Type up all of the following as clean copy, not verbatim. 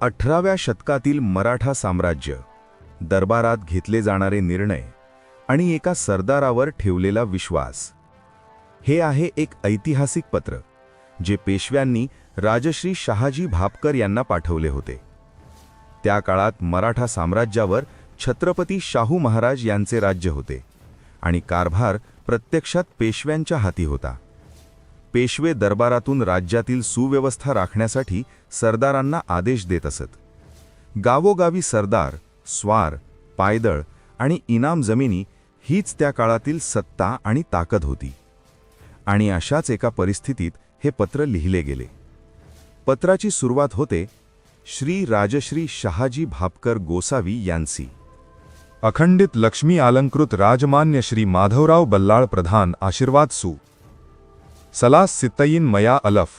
18व्या शतकातील मराठा साम्राज्य, दरबारात घेतले जाणारे निर्णय आणि एका सरदारावर ठेवलेला विश्वास, हे आहे एक ऐतिहासिक पत्र जे पेशव्यांनी राजश्री शहाजी भापकर यांना पाठवले होते। त्या काळात मराठा साम्राज्यावर छत्रपती शाहू महाराज यांचे राज्य होते आणि कारभार प्रत्यक्षात पेशव्यांच्या हाती होता। पेशवे दरबारातून राज्यातील सुव्यवस्था राखण्यासाठी सरदारांना आदेश देत असत। गावोगावी सरदार, स्वार, पायदळ आणि इनाम जमिनी हीच त्या काळातील सत्ता आणि ताकद होती। आणि अशाच एका परिस्थितीत हे पत्र लिहिले गेले। पत्राची सुरुवात होते श्री राजश्री शहाजी भापकर गोसावी यांसी। अखंडित लक्ष्मी अलंकृत राजमान्य श्री माधवराव बल्लाळ प्रधान आशीर्वाद सु सलास सित्तयीन मया अलफ।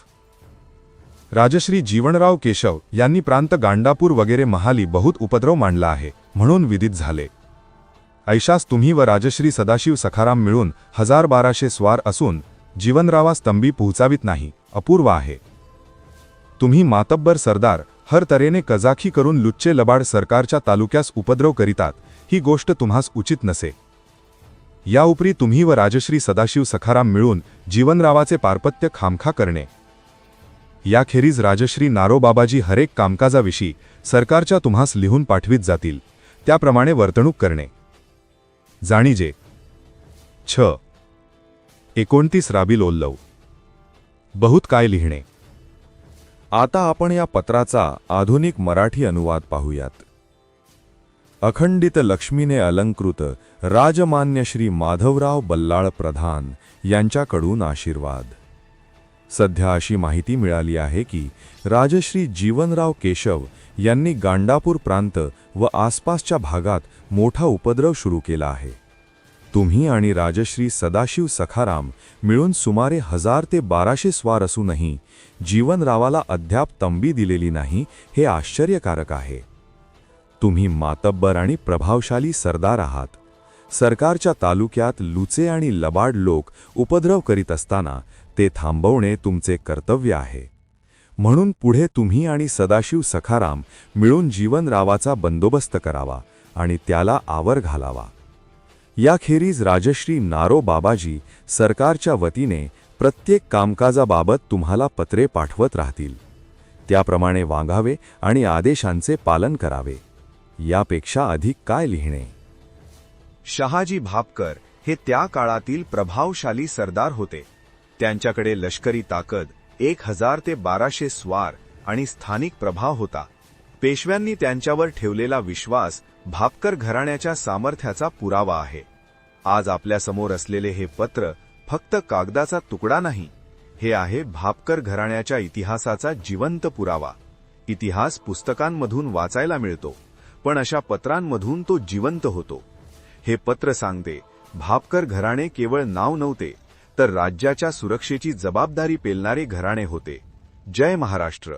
राजश्री जीवनराव केशव यांनी प्रांत गांडापूर वगैरे महाली बहुत उपद्रव मांडला आहे म्हणून विदित झाले। ऐशास तुम्ही व राजश्री सदाशिव सखाराम मिळून 1200 स्वार असून जीवनरावास तंबी पोहोचावित नाही, अपूर्व आहे। तुम्ही मातब्बर सरदार हर तऱ्हेने कजाखी करून लुच्चे लबाड सरकारच्या तालुक्यास उपद्रव करीतात, ही गोष्ट तुम्हास उचित नसे। या उपरी तुम्ही व राजश्री सदाशिव सखाराम मिळून जीवनरावाचे पारपत्य खामखा करणे, याखेरीज राजश्री नारोबाबाजी हरेक कामकाजाविषयी सरकारच्या तुम्हास लिहून पाठवित जातील त्याप्रमाणे वर्तणूक करणे। जाणीजे 29 राबील ओल्लव। बहुत काय लिहिणे। आता आपण या पत्राचा आधुनिक मराठी अनुवाद पाहूयात। अखंडित लक्ष्मीने अलंकृत राजमान्य श्री माधवराव बल्लाळ प्रधान यांच्याकडून आशीर्वाद। सध्या अशी माहिती मिळाली आहे की राजश्री जीवनराव केशव यांनी गांडापूर प्रांत व आसपासच्या भागात मोठा उपद्रव सुरू केला आहे। तुम्ही आणि राजश्री सदाशिव सखाराम मिळून सुमारे 1000 ते 1200 स्वार असूनही जीवनरावाला अद्याप तंबी दिलेली नाही, हे आश्चर्यकारक आहे। तुम्ही मातब्बर आणि प्रभावशाली सरदार आहात। सरकारच्या तालुक्यात लुचे आणि लबाड लोक उपद्रव करीत असताना ते थांबवणे तुमचे कर्तव्य आहे। म्हणून पुढे तुम्ही आणि सदाशिव सखाराम मिळून जीवनरावाचा बंदोबस्त करावा आणि त्याला आवर घालावा। याखेरीज राजश्री नारोबाबाजी सरकारच्या वतीने प्रत्येक कामकाजाबाबत तुम्हाला पत्रे पाठवत राहतील, त्याप्रमाणे वागावे आणि आदेशांचे पालन करावे। यापेक्षा अधिक काय लिहिणे। शहाजी भापकर हे त्या काळातील प्रभावशाली सरदार होते। त्यांच्याकडे लष्करी ताकद 1000 ते 1200 स्वार आणि स्थानिक प्रभाव होता। पेशव्यांनी त्यांच्यावर ठेवलेला विश्वास भापकर घराण्याच्या सामर्थ्याचा पुरावा आहे। आज आपल्यासमोर असलेले हे पत्र फक्त कागदाचा तुकडा नाही, हे आहे भापकर घराण्याच्या इतिहासाचा जिवंत पुरावा। इतिहास पुस्तकांमधून वाचायला मिळतो, पण अशा पत्रांमधून तो जिवंत होतो। हे पत्र सांगते भापकर घराणे केवळ नाव नव्हते, तर राज्याच्या सुरक्षेची जबाबदारी पेलणारे घराणे होते। जय महाराष्ट्र।